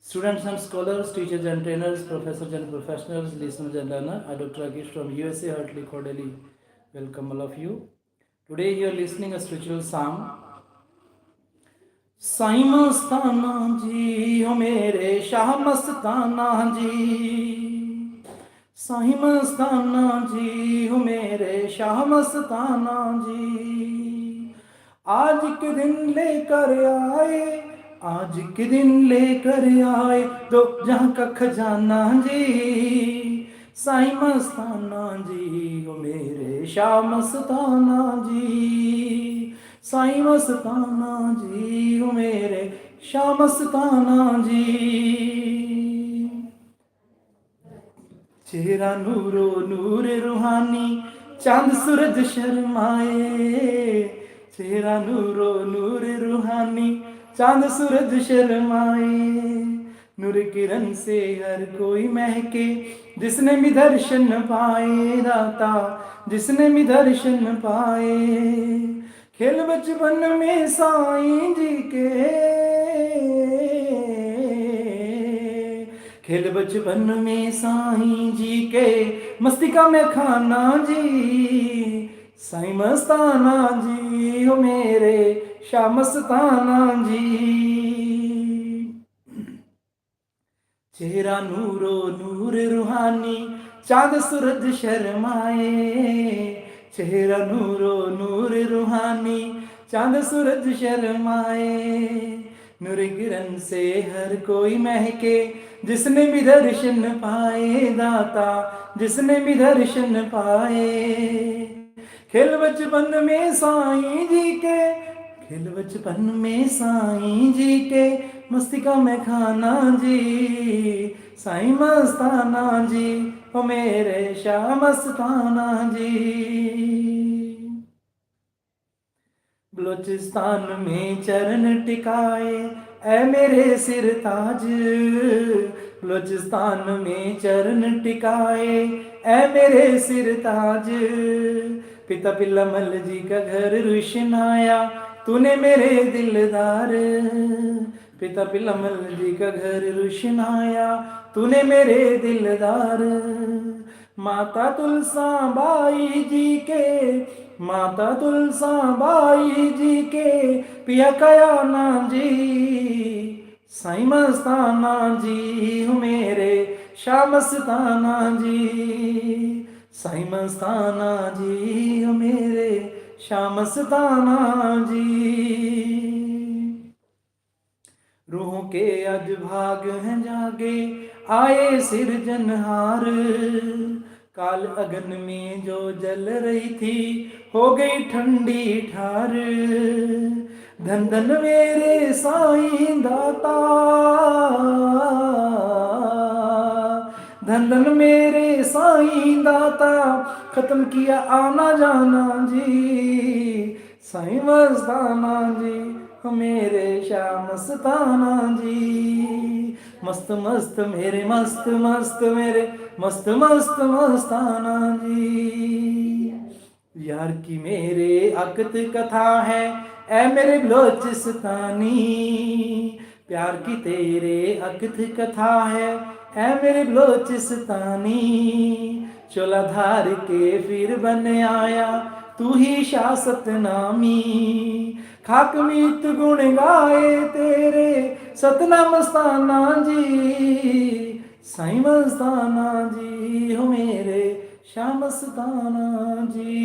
Students and scholars, teachers and trainers, professors and professionals, listeners and learners, I Dr. Rakesh from USA heartily cordially welcome all of you. Today you are listening a spiritual psalm. Sai मस्ताना जी हो मेरे शाह मस्ताना जी, साईं मस्ताना जी हो मेरे शाह मस्ताना जी, आज के दिन लेकर आए, आज के दिन लेकर आए दो जहां का खजाना जी, साईं मस्ताना जी हो मेरे शाह मस्ताना जी, साईं मस्ताना जी हो मेरे शाह मस्ताना जी। चेहरा नूरो नूर रूहानी, चांद सूरज शर्माए, चेहरा नूरो नूर रूहानी, चांद सूरज शर्माए, नूर किरण से हर कोई महके, जिसने भी दर्शन पाए दाता, जिसने भी दर्शन पाए, खेल बचपन में साईं जी के, खेल बचपन में साईं जी के, मस्तिका में खाना जी, साईं मस्ताना जी हो मेरे शाह मस्ताना जी। चेहरा नूरो नूर रूहानी, चांद सूरज शर्माए, चेहरा नूरो नूर रूहानी, चांद सूरज शर्माए, नूर किरण से हर कोई महके, जिसने भी दर्शन पाए दाता, जिसने भी दर्शन पाए, खेल बचपन में साईं जी के, खेल बचपन में साईं जी के, मस्तिका में खाना जी, साईं मस्ताना जी हो मेरे शाह मस्ताना जी। बलोचिस्तान में चरण टिकाए ऐ मेरे सिर ताज, बलोचिस्तान में चरण टिकाए ऐ मेरे सिर ताज, पिता पिल्लामल जी का घर रुशनाया तूने मेरे दिलदार, पिता पिल्लामल जी का घर रुशनाया तूने मेरे दिलदार, माता तुलसा बाई जी के, माता तुलसा बाई जी के पिया कयाना जी, साईं मस्ताना जी हो मेरे शाह मस्ताना जी, साईं मस्ताना जी हो मेरे शाह मस्ताना जी। रूहों के आज भाग हैं जागे आए सिरजनहार, काल अगन में जो जल रही थी हो गई ठंडी ठार, धन धन मेरे साईं दाता, धन धन मेरे साईं दाता, खत्म किया आना जाना जी, साईं मस्ताना जी मेरे शाह मस्ताना जी, मस्त मस्त मेरे मस्त मस्त मेरे मस्त मस्त मस्ताना जी। यार की मेरे अकत कथा है ऐ मेरे बलोचिस्तानी, प्यार की तेरे अकत कथा है ऐ मेरे बलोचिस्तानी, चोलाधार के फिर बन आया तू ही शाह सतनामी, खाक मीत गुण गाए तेरे सतनाम मस्ताना जी, साईं मस्ताना जी हो मेरे शाह मस्ताना जी।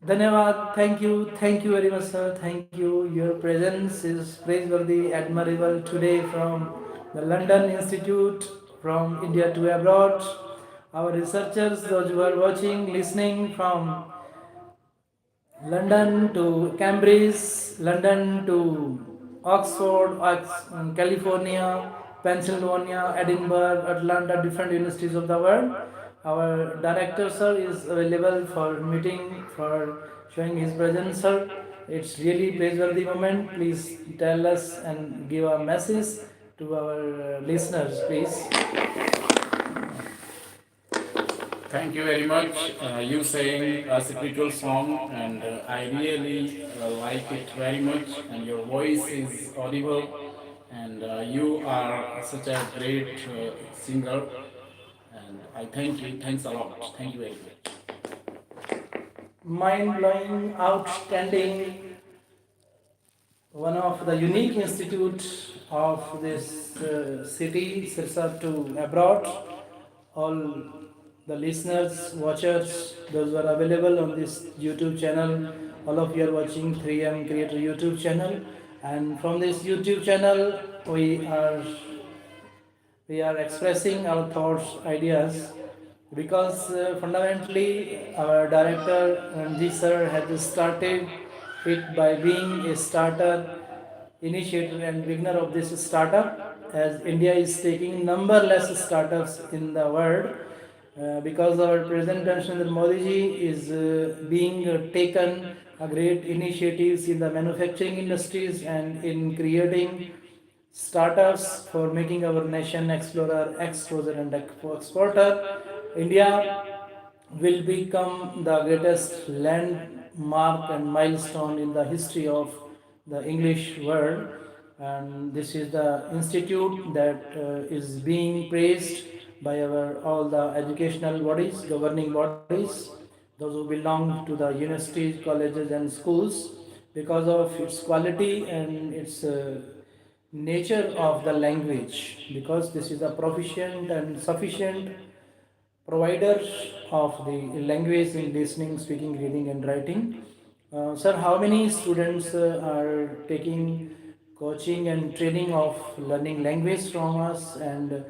धन्यवाद, thank you very much sir, thank you. Your presence is praiseworthy, admirable today from the London Institute, from India to abroad. Our researchers, those who are watching, listening from London to Cambridge, London to Oxford, California, Pennsylvania, Edinburgh, Atlanta, different universities of the world. Our director sir is available for meeting, for showing his presence sir. It's really praiseworthy moment. Please tell us and give a message to our listeners please. Thank you very much. You sang a spiritual song, and I really like it very much. And your voice is audible, and you are such a great singer. And I thank you. Thanks a lot. Thank you very much. Mind blowing, outstanding, one of the unique institute of this city, Sirsa to abroad. All the listeners, watchers, those who are available on this YouTube channel, all of you are watching 3M Creator YouTube channel, and from this YouTube channel, we are expressing our thoughts, ideas, because fundamentally our director Ranjit sir had started it by being a starter, initiator and beginner of this startup, as India is taking numberless startups in the world. Because our President Narendra Modi ji is being taken a great initiatives in the manufacturing industries and in creating startups for making our nation explorer, exporter, and exporter. India will become the greatest landmark and milestone in the history of the English world. And this is the institute that is being praised by our all the educational bodies, governing bodies, those who belong to the universities, colleges, and schools, because of its quality and its nature of the language, because this is a proficient and sufficient provider of the language in listening, speaking, reading, and writing. Sir, how many students are taking coaching and training of learning language from us, and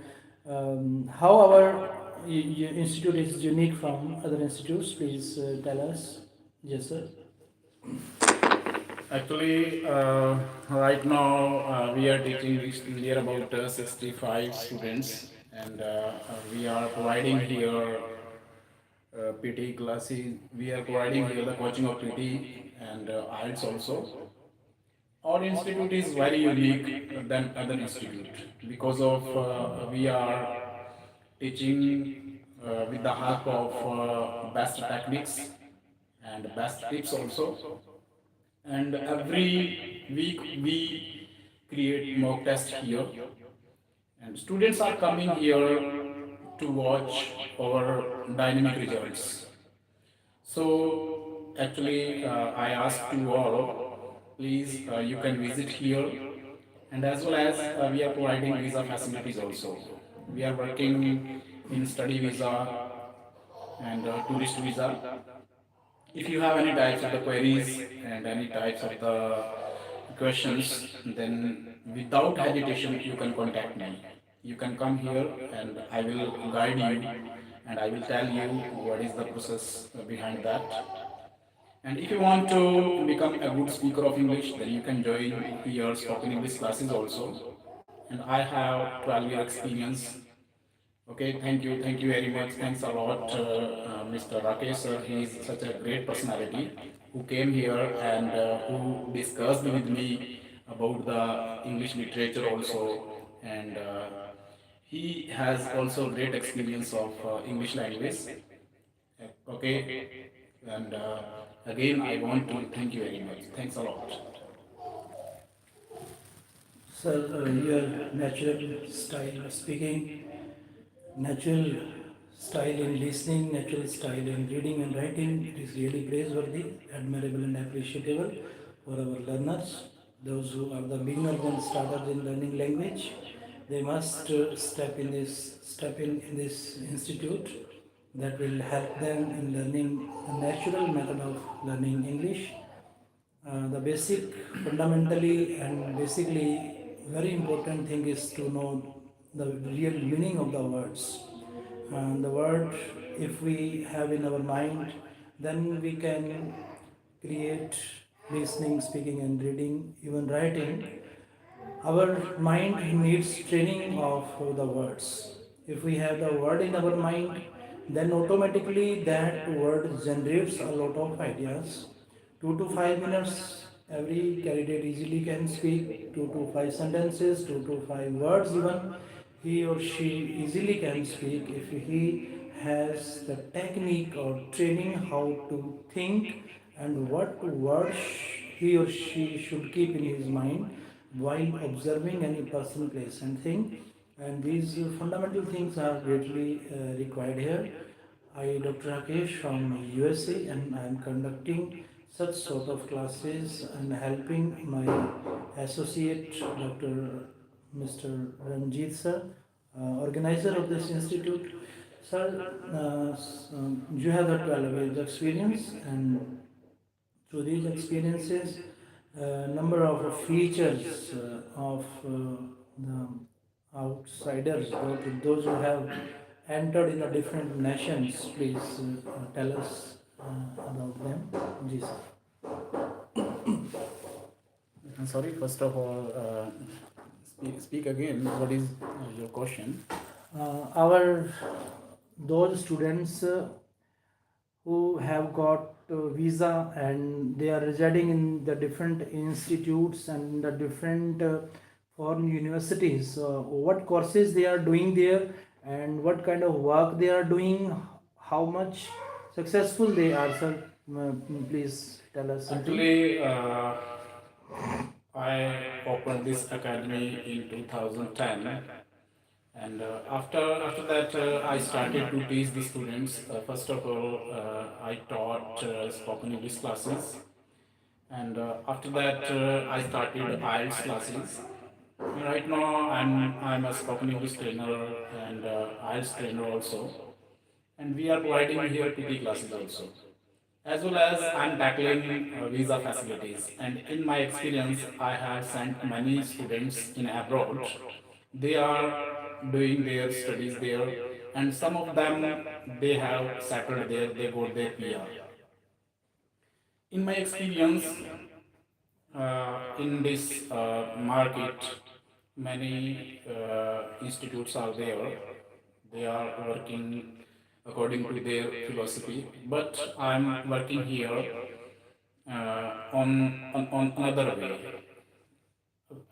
how our institute is unique from other institutes? Please tell us. Yes, sir. Actually, right now we are teaching near about 65 students, and we are providing here PT classes. We are providing here the coaching of PT and IELTS also. Our institute is very unique than other institute because of we are teaching with the help of best techniques and best tips also. And every week we create mock test here, and students are coming here to watch our dynamic results. So actually, I ask to all, please you can visit here, and as well as we are providing visa facilities also. We are working in study visa and tourist visa. If you have any types of the queries and any types of the questions, then without hesitation you can contact me. You can come here and I will guide you and I will tell you what is the process behind that. And if you want to become a good speaker of English, then you can join here spoken English classes also. And I have 12-year experience. Okay, thank you very much. Thanks a lot, Mr. Rakesh sir. He is such a great personality who came here and who discussed with me about the English literature also, and he has also great experience of English language. Okay, and again I want to thank you very much. Thanks a lot. Sir, your natural style of speaking, natural style in listening, natural style in reading and writing, it is really praiseworthy, admirable, and appreciable for our learners. Those who are the beginners and starters in learning language, they must step in this institute that will help them in learning the natural method of learning English. The basic, fundamentally and basically, very important thing is to know the real meaning of the words. And the word, if we have in our mind, then we can create listening, speaking, and reading, even writing. Our mind needs training of the words. If we have the word in our mind, then automatically that word generates a lot of ideas. 2 to 5 minutes, every candidate easily can speak 2 to 5 sentences, 2 to 5 words even. He or she easily can speak if he has the technique or training how to think and what words he or she should keep in his mind while observing any person, place, and thing. And these fundamental things are greatly required here. I, Dr. Rakesh from USA, and I am conducting such sort of classes and helping my associate, Dr. Mr. Ranjit sir, organizer of this institute. Sir, you have a 12 years experience, and through these experiences, number of features of the outsiders, those who have entered in the different nations, please tell us about them. Ji, sir. Sorry, first of all, speak again. What is your question? Our those students who have got visa and they are residing in the different institutes and the different foreign universities, what courses they are doing there and what kind of work they are doing, how much successful they are, sir. Please tell us something. Actually, I opened this academy in 2010, and after that I started to teach the students. First of all, I taught spoken English classes, and after that I started IELTS classes. Right now, I'm a spoken English trainer and IELTS trainer also, and we are providing here PT classes also, as well as I'm tackling visa facilities. And in my experience, I have sent many students in abroad. They are doing their studies there, and some of them they have settled there. They got their PR. In my experience, in this market, many institutes are there. They are working according to their philosophy, but I'm working here on another way.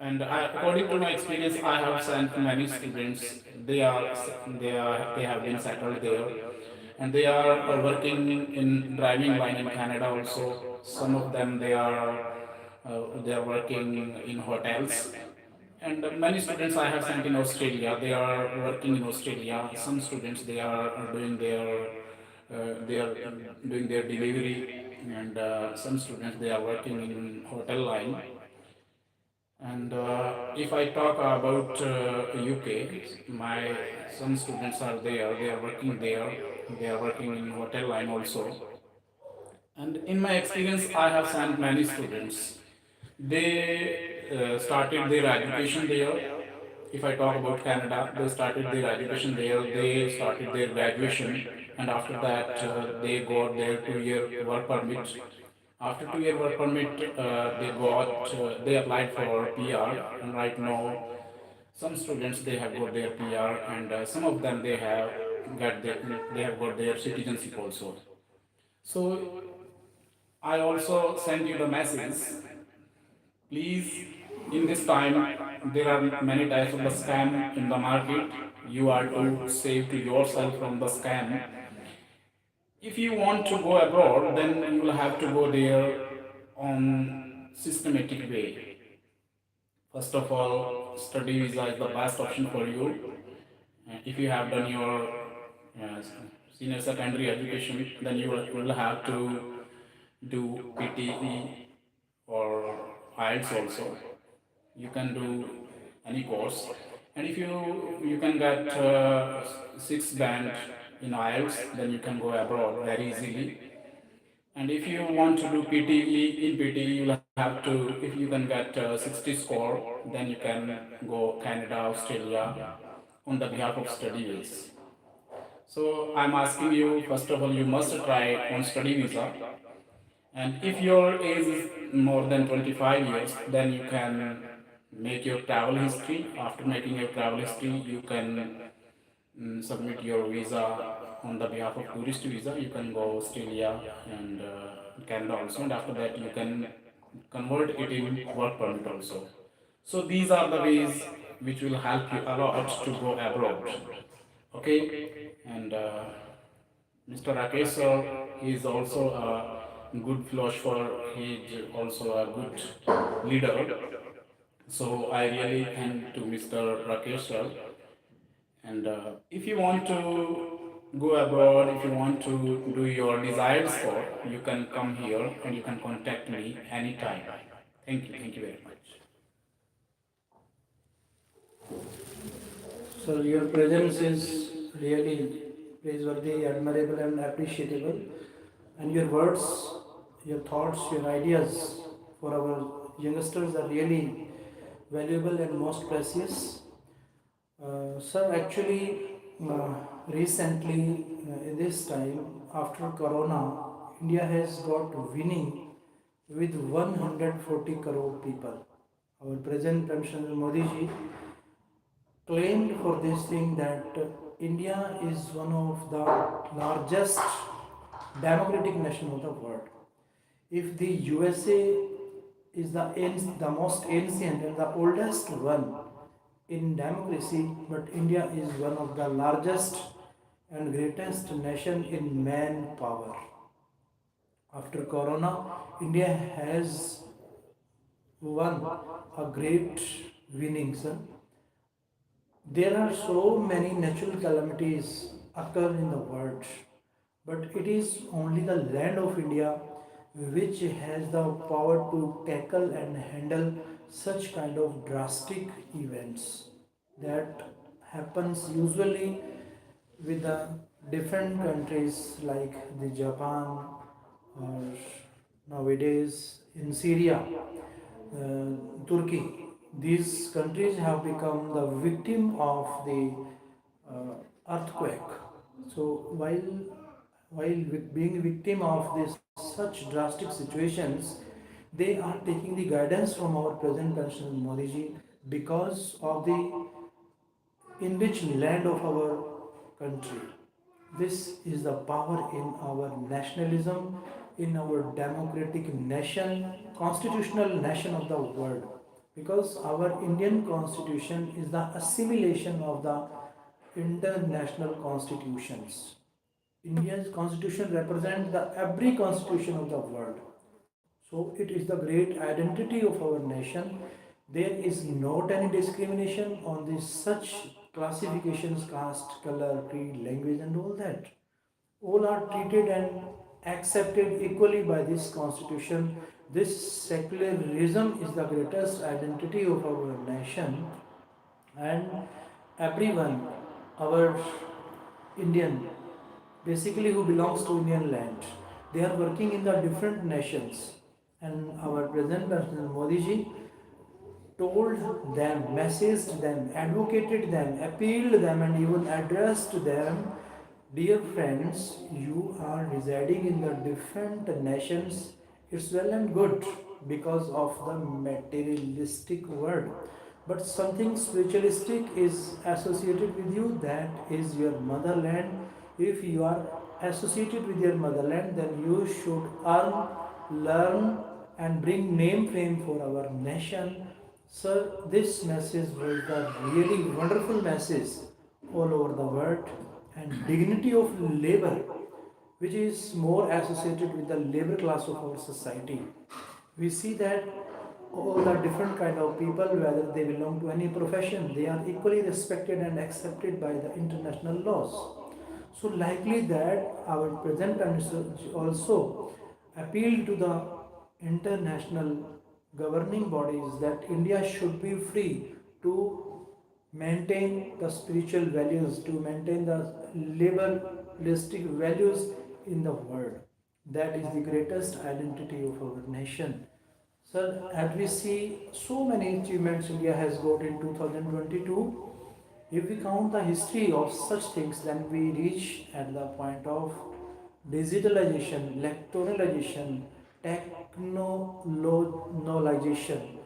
And according to my experience, I have sent many students. They have been settled there, and they are working in driving line in Canada also. Some of them they are working in hotels, and many students I have sent in Australia. They are working in Australia. Some students they are doing their delivery, and some students they are working in hotel line. And if I talk about UK, my some students are there. They are working there. They are working in hotel line also. And in my experience, I have sent many students. They started their education there. If I talk about Canada, they started their education there. They started their graduation, and after that, they got their 2 year work permit. After 2 year work permit, they applied for PR, and right now, some students they have got their PR, and some of them they have got their citizenship also. So I also send you the message. Please, in this time, there are many types of the scam in the market. You are to save to yourself from the scam. If you want to go abroad, then you will have to go there on systematic way. First of all, study visa is the best option for you. If you have done your uh, senior secondary education, then you will have to do PTE or IELTS also. You can do any course, and if you can get 6 band in IELTS, then you can go abroad very easily. And if you want to do PTE, in PTE you'll have to, if you can get 60 score, then you can go Canada, Australia on the behalf of study base. So I'm asking you, first of all, you must try on study visa. And if your age is more than 25 years, then you can make your travel history. After making your travel history, you can submit your visa on the behalf of tourist visa. You can go Australia and Canada also, and after that you can convert it in work permit also. So these are the ways which will help you a lot to go abroad. Okay, and Mr. Rakesh sir, he is also a good philosopher. He is also a good leader. So I really thank to Mr. Rakesh sir. And if you want to go abroad, if you want to do your desired sport, you can come here and you can contact me anytime. Thank you. Thank you very much. So your presence is really praiseworthy, admirable, and appreciable. And your words, your thoughts, your ideas for our youngsters are really valuable and most precious. Sir, actually, recently, in this time, after Corona, India has got winning with 140 crore people. Our President Prime Minister Modi ji claimed for this thing that India is one of the largest democratic nation of the world. If the USA is the most ancient and the oldest one in democracy, but India is one of the largest and greatest nation in manpower. After Corona, India has won a great winning, sir. There are so many natural calamities occur in the world, but it is only the land of India which has the power to tackle and handle such kind of drastic events that happens usually with the different countries like the Japan or nowadays in Syria, Turkey. These countries have become the victim of the earthquake. So while being victim of this such drastic situations, they are taking the guidance from our present President Modi ji because of the enriched land of our country. This is the power in our nationalism, in our democratic nation, constitutional nation of the world. Because our Indian constitution is the assimilation of the international constitutions. India's constitution represents the every constitution of the world. So it is the great identity of our nation. There is not any discrimination on this such classifications, caste, color, creed, language, and all that. All are treated and accepted equally by this constitution. This secularism is the greatest identity of our nation, and everyone, our Indian, basically who belongs to Indian land, they are working in the different nations, and our President Modi ji told them, messaged them, advocated them, appealed them, and even addressed them, dear friends, you are residing in the different nations. It's well and good because of the materialistic world. But something spiritualistic is associated with you, that is your motherland. If you are associated with your motherland, then you should earn, learn, and bring name fame for our nation. Sir, this message was the really wonderful message all over the world, and dignity of labor, which is more associated with the labor class of our society. We see that all the different kind of people, whether they belong to any profession, they are equally respected and accepted by the international laws. So likely that our present Prime Minister also appealed to the international governing bodies that India should be free to maintain the spiritual values, to maintain the liberalistic values in the world. That is the greatest identity of our nation. Sir, as we see so many achievements India has got in 2022, if we count the history of such things, then we reach at the point of digitalization, electronalization, technologization.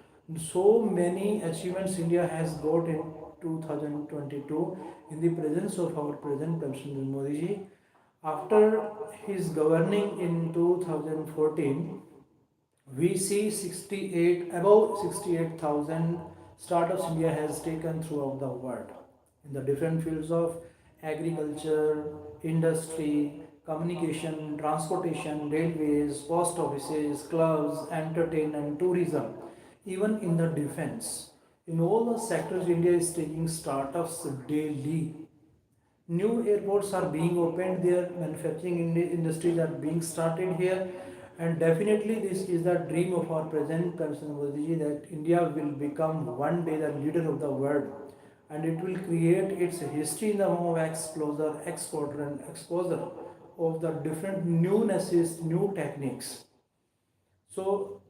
So many achievements India has got in 2022 in the presence of our President President Modi ji. After his governing in 2014, we see 68 about 68,000 startups India has taken throughout the world in the different fields of agriculture, industry, communication, transportation, railways, post offices, clubs, entertainment, tourism, even in the defense. In all the sectors, India is taking startups daily. New airports are being opened there, manufacturing industries are being started here, and definitely this is the dream of our President President Modi ji, that India will become one day the leader of the world, and it will create its history in the form of exporter and exposure of the different newnesses, new techniques. So,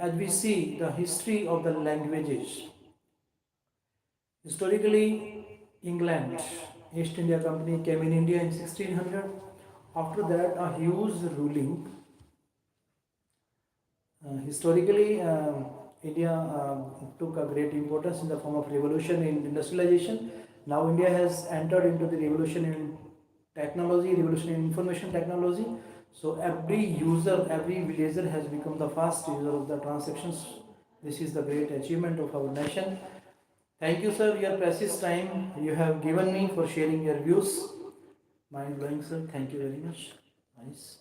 as we see the history of the languages, historically, England, East India Company came in India in 1600. After that, a huge ruling. Historically, India took a great importance in the form of revolution in industrialization. Now, India has entered into the revolution in technology, revolution in information technology. So, every user, every villager has become the fast user of the transactions. This is the great achievement of our nation. Thank you, sir, your precious time you have given me for sharing your views. Mind blowing, sir. Thank you very much. Nice.